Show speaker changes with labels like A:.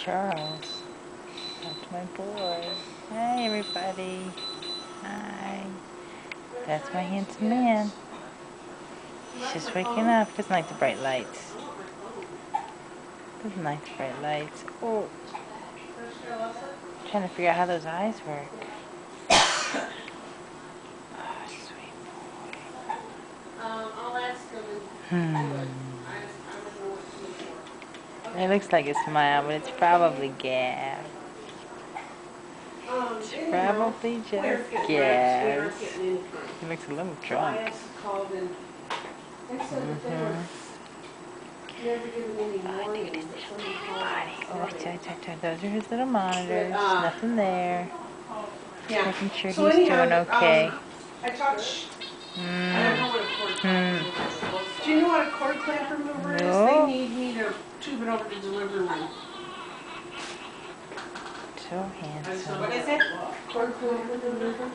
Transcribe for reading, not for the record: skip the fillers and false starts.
A: Charles. That's my boy. Hi, everybody. Hi. That's my handsome man. He's just waking up. Doesn't like the bright lights. Doesn't like the bright lights. Oh. Trying to figure out how those eyes work. Oh, sweet boy. It looks like a smile, but it's probably gas. It's probably just gas. He looks a little drunk. Oh, those are his little monitors. Nothing there. Just making sure he's doing okay.
B: I talked. I don't know what a cord clamp remover is. Do you know what a cord clamp remover is? They need me to tube it over to delivery room.
A: So handsome.
B: What is it? Cord clamp remover?